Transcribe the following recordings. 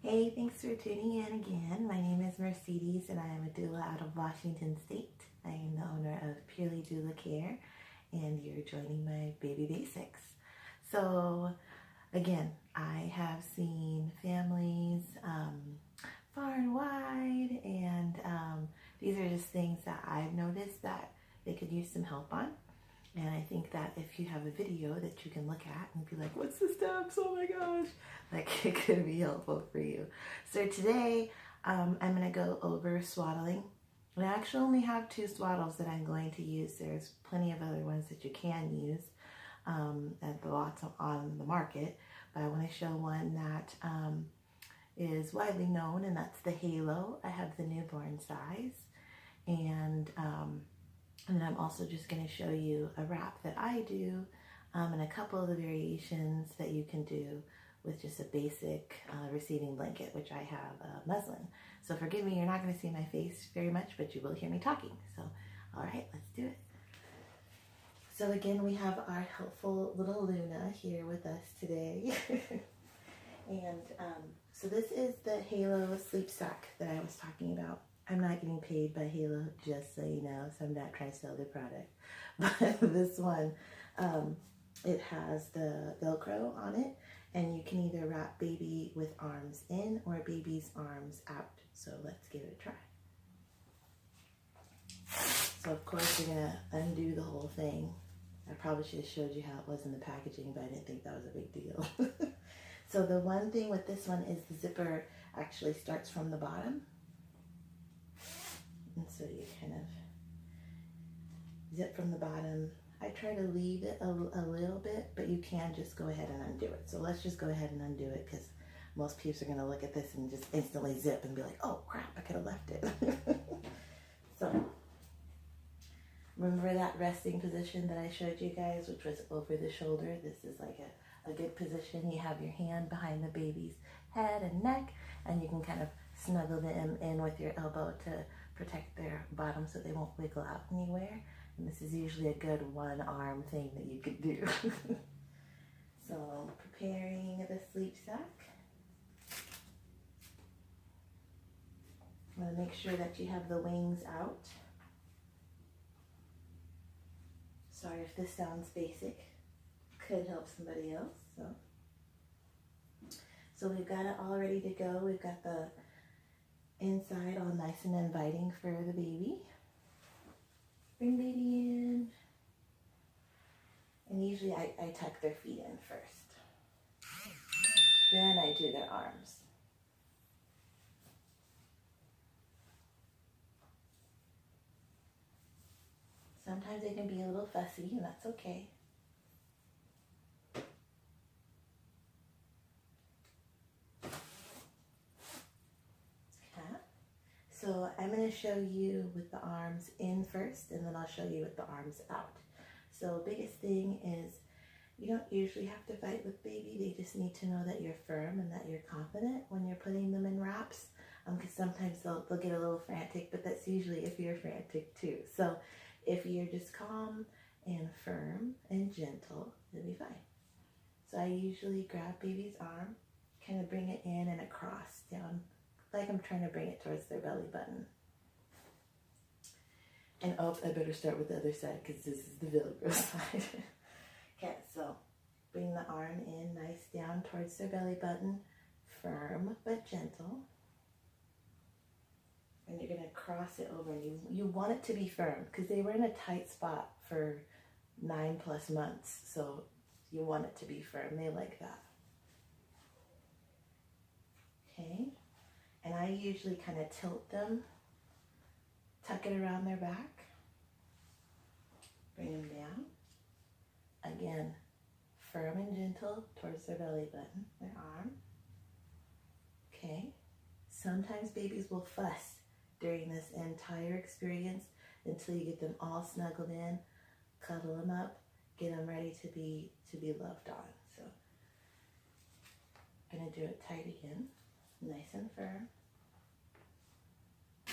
Hey, thanks for tuning in again. My name is Mercedes and I am a doula out of Washington State. I am the owner of Purely Doula Care and you're joining my Baby Basics. So again, I have seen families far and wide and these are just things that I've noticed that they could use some help on. And I think that if you have a video that you can look at and be like, what's the steps? Oh my gosh. Like it could be helpful for you. So today I'm going to go over swaddling. And I actually only have 2 swaddles that I'm going to use. There's plenty of other ones that you can use at the lots on the market. But I want to show one that is widely known, and that's the Halo. I have the newborn size. And then I'm also just going to show you a wrap that I do and a couple of the variations that you can do with just a basic receiving blanket, which I have muslin. So forgive me, you're not going to see my face very much, but you will hear me talking. So, all right, let's do it. So again, we have our helpful little Luna here with us today. And so this is the Halo sleep sack that I was talking about. I'm not getting paid by Halo, just so you know, so I'm not trying to sell their product. But this one, it has the Velcro on it, and you can either wrap baby with arms in or baby's arms out. So let's give it a try. So of course you're gonna undo the whole thing. I probably should have showed you how it was in the packaging, but I didn't think that was a big deal. So the one thing with this one is the zipper actually starts from the bottom. And so you kind of zip from the bottom. I try to leave it a little bit, but you can just go ahead and undo it. So let's just go ahead and undo it because most peeps are going to look at this and just instantly zip and be like, oh crap, I could have left it. So remember that resting position that I showed you guys, which was over the shoulder? This is like a good position. You have your hand behind the baby's head and neck, and you can kind of snuggle them in with your elbow to protect their bottom so they won't wiggle out anywhere. And this is usually a good one arm thing that you could do. So preparing the sleep sack. I'm going to make sure that you have the wings out. Sorry if this sounds basic. Could help somebody else. So we've got it all ready to go. We've got the inside all nice and inviting for the baby. Bring baby in. And usually I tuck their feet in first. Then I do their arms. Sometimes they can be a little fussy, and that's okay. So I'm going to show you with the arms in first, and then I'll show you with the arms out. So biggest thing is you don't usually have to fight with baby. They just need to know that you're firm and that you're confident when you're putting them in wraps. Because sometimes they'll get a little frantic, but that's usually if you're frantic too. So if you're just calm and firm and gentle, it'll be fine. So I usually grab baby's arm, kind of bring it in and across down, like I'm trying to bring it towards their belly button. And oh, I better start with the other side because this is the Velcro side. Okay, so bring the arm in nice down towards their belly button, firm but gentle. And you're going to cross it over, and you want it to be firm because they were in a tight spot for 9+ months. So you want it to be firm. They like that. Okay. And I usually kind of tilt them, tuck it around their back, bring them down. Again, firm and gentle towards their belly button, their arm. Okay. Sometimes babies will fuss during this entire experience until you get them all snuggled in, cuddle them up, get them ready to be loved on. So I'm going to do it tight again, nice and firm.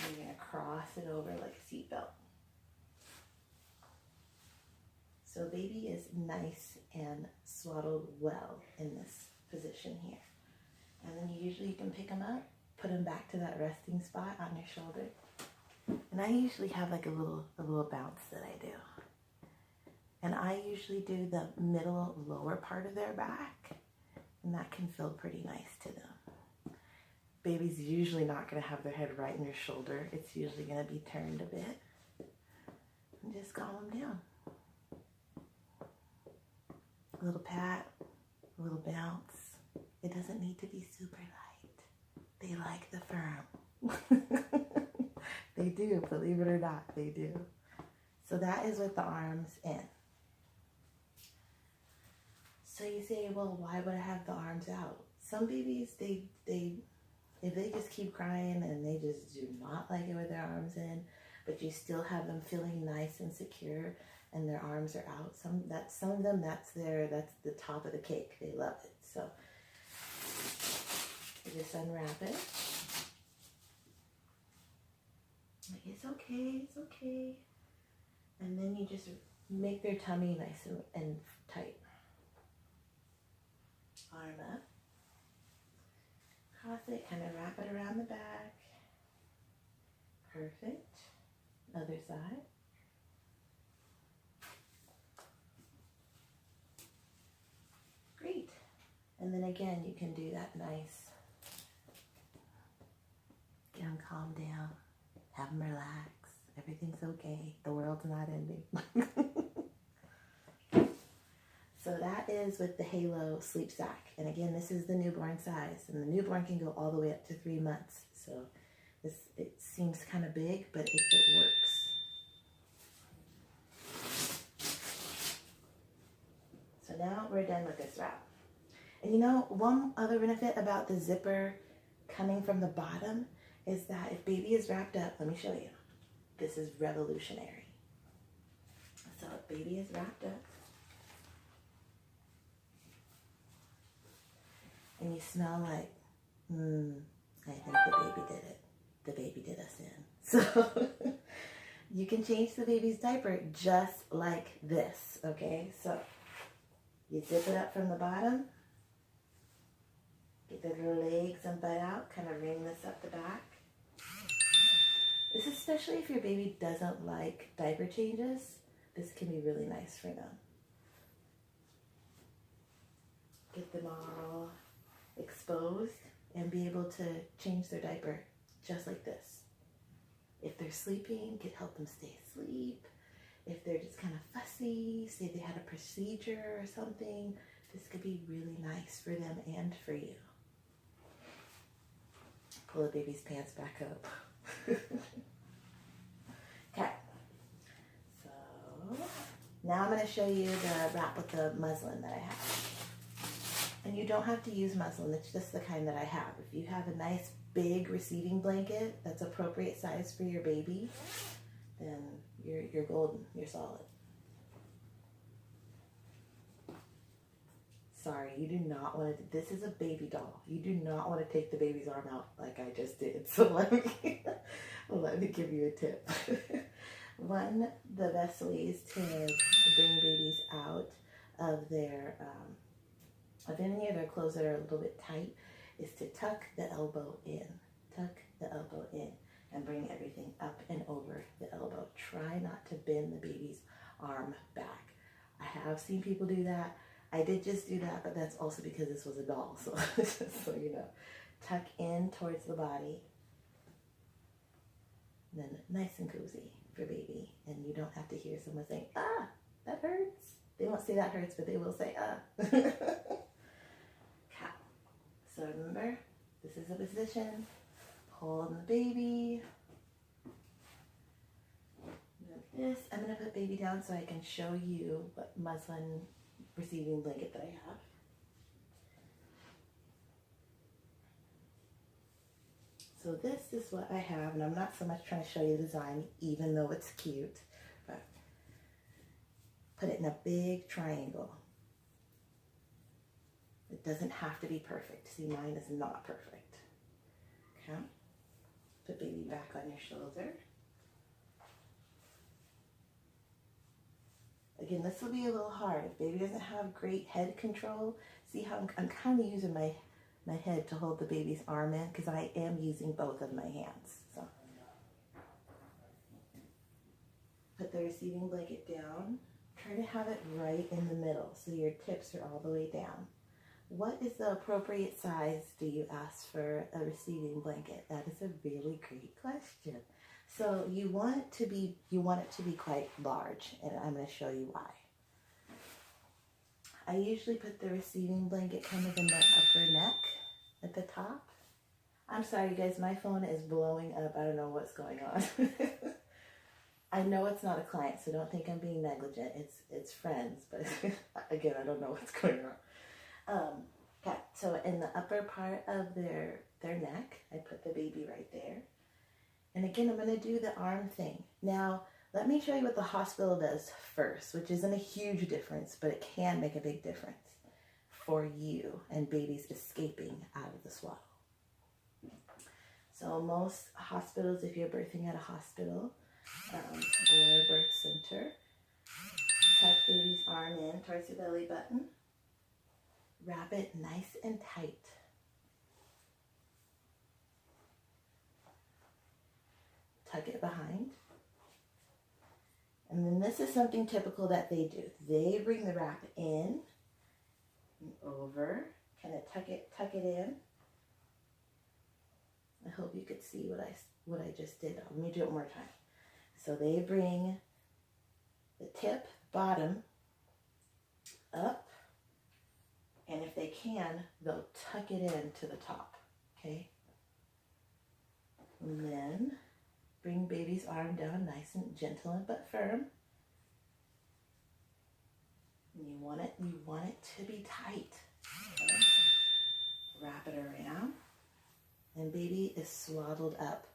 And you're going to cross it over like a seatbelt. So baby is nice and swaddled well in this position here. And then you can pick them up, put them back to that resting spot on your shoulder. And I usually have like a little bounce that I do. And I usually do the middle lower part of their back, and that can feel pretty nice to them. Baby's usually not going to have their head right in your shoulder. It's usually going to be turned a bit. And just calm them down. A little pat, a little bounce. It doesn't need to be super light. They like the firm. They do, believe it or not, they do. So that is with the arms in. So you say, well, why would I have the arms out? Some babies, if they just keep crying and they just do not like it with their arms in, but you still have them feeling nice and secure and their arms are out. Some of them, that's the top of the cake. They love it. So you just unwrap it. Like, it's okay, it's okay. And then you just make their tummy nice and tight. Arm up. Cross it, kind of wrap it around the back. Perfect. Other side. Great. And then again, you can do that nice. Get them calm down. Have them relax. Everything's okay. The world's not ending. So that is with the Halo sleep sack. And again, this is the newborn size. And the newborn can go all the way up to 3 months. So it seems kind of big, but it works. So now we're done with this wrap. And you know, one other benefit about the zipper coming from the bottom is that if baby is wrapped up, let me show you. This is revolutionary. So if baby is wrapped up, and you smell like, I think the baby did it. The baby did us in. So you can change the baby's diaper just like this, okay? So you zip it up from the bottom, get the little legs and butt out, kind of ring this up the back. This is especially if your baby doesn't like diaper changes. This can be really nice for them. Get them all exposed and be able to change their diaper just like this. If they're sleeping, help them stay asleep. If they're just kind of fussy, say they had a procedure or something, this could be really nice for them and for you. Pull the baby's pants back up. Okay, so now I'm going to show you the wrap with the muslin that I have. And you don't have to use muslin, it's just the kind that I have. If you have a nice big receiving blanket that's appropriate size for your baby, then you're golden, you're solid. Sorry, you do not want to, this is a baby doll. You do not want to take the baby's arm out like I just did. So let me give you a tip. One, the best ways to bring babies out of their, of any of their clothes that are a little bit tight is to tuck the elbow in. Tuck the elbow in and bring everything up and over the elbow. Try not to bend the baby's arm back. I have seen people do that. I did just do that, but that's also because this was a doll. So, so you know, tuck in towards the body. And then nice and cozy for baby. And you don't have to hear someone saying, ah, that hurts. They won't say that hurts, but they will say, ah. Cat. So remember, this is a position. Holding the baby. This, I'm going to put baby down so I can show you what muslin receiving blanket that I have. So this is what I have, and I'm not so much trying to show you the design, even though it's cute, but put it in a big triangle. It doesn't have to be perfect. See, mine is not perfect. Okay. Put baby back on your shoulder. Again, this will be a little hard. If baby doesn't have great head control, see how I'm kind of using my head to hold the baby's arm in because I am using both of my hands. So put the receiving blanket down. Try to have it right in the middle so your tips are all the way down. What is the appropriate size do you ask for a receiving blanket? That is a really great question. So you want it to be quite large, and I'm going to show you why. I usually put the receiving blanket kind of in the upper neck at the top. I'm sorry, you guys, my phone is blowing up. I don't know what's going on. I know it's not a client, so don't think I'm being negligent. It's friends, but again, I don't know what's going on. Okay, so in the upper part of their neck, I put the baby right there. And again, I'm going to do the arm thing. Now, let me show you what the hospital does first, which isn't a huge difference, but it can make a big difference for you and babies escaping out of the swaddle. So most hospitals, if you're birthing at a hospital or a birth center, tuck baby's arm in towards the belly button. Wrap it nice and tight. Tuck it behind. And then this is something typical that they do. They bring the wrap in and over, kind of tuck it in. I hope you could see what I just did. Let me do it one more time. So they bring the tip, bottom, up, and if they can, they'll tuck it in to the top, okay? And then bring baby's arm down nice and gentle but firm. And you want it to be tight. Okay? Wrap it around. And baby is swaddled up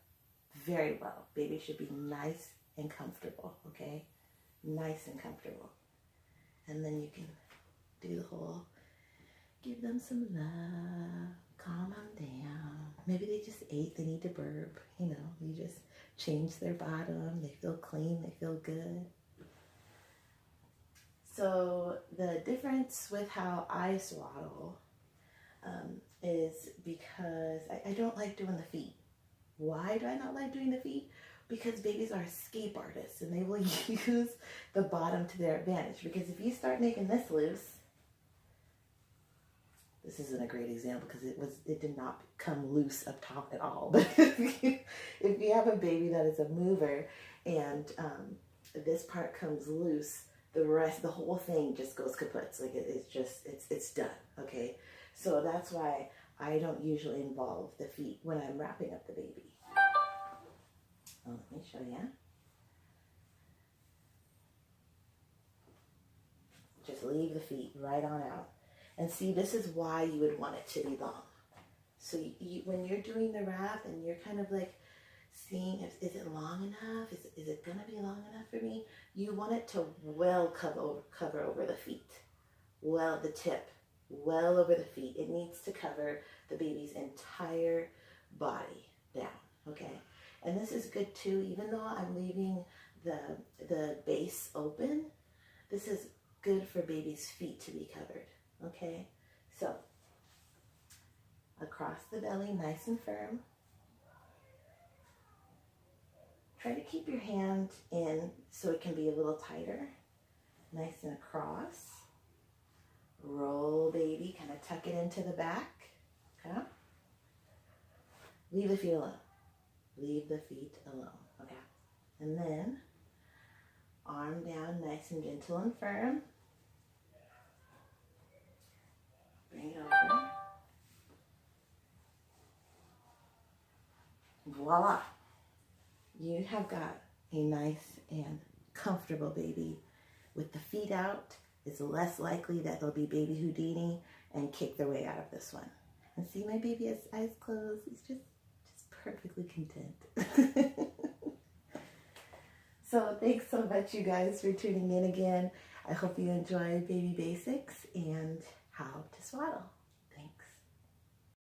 very well. Baby should be nice and comfortable, okay? Nice and comfortable. And then you can do the whole, give them some love, calm them down. Maybe they just ate, they need to burp, you know, you just change their bottom, they feel clean, they feel good. So the difference with how I swaddle is because I don't like doing the feet. Why do I not like doing the feet? Because babies are escape artists and they will use the bottom to their advantage. Because if you start making this loose, this isn't a great example because it did not come loose up top at all. But if you have a baby that is a mover and this part comes loose, the whole thing just goes kaput. Like it's done. Okay, so that's why I don't usually involve the feet when I'm wrapping up the baby. Let me show you. Just leave the feet right on out. And see, this is why you would want it to be long. So when you're doing the wrap and you're kind of like seeing, is it long enough? Is it going to be long enough for me? You want it to well cover over the feet. Well, the tip, well over the feet. It needs to cover the baby's entire body down, okay? And this is good too, even though I'm leaving the base open, this is good for baby's feet to be covered. Okay, so across the belly, nice and firm. Try to keep your hand in so it can be a little tighter. Nice and across. Roll baby, kind of tuck it into the back. Okay. Leave the feet alone. Leave the feet alone. Okay. And then arm down, nice and gentle and firm. Bring it over. Voila. You have got a nice and comfortable baby. With the feet out, it's less likely that there'll be baby Houdini and kick their way out of this one. And see, my baby has eyes closed. He's just perfectly content. So thanks so much, you guys, for tuning in again. I hope you enjoyed Baby Basics and how to swaddle.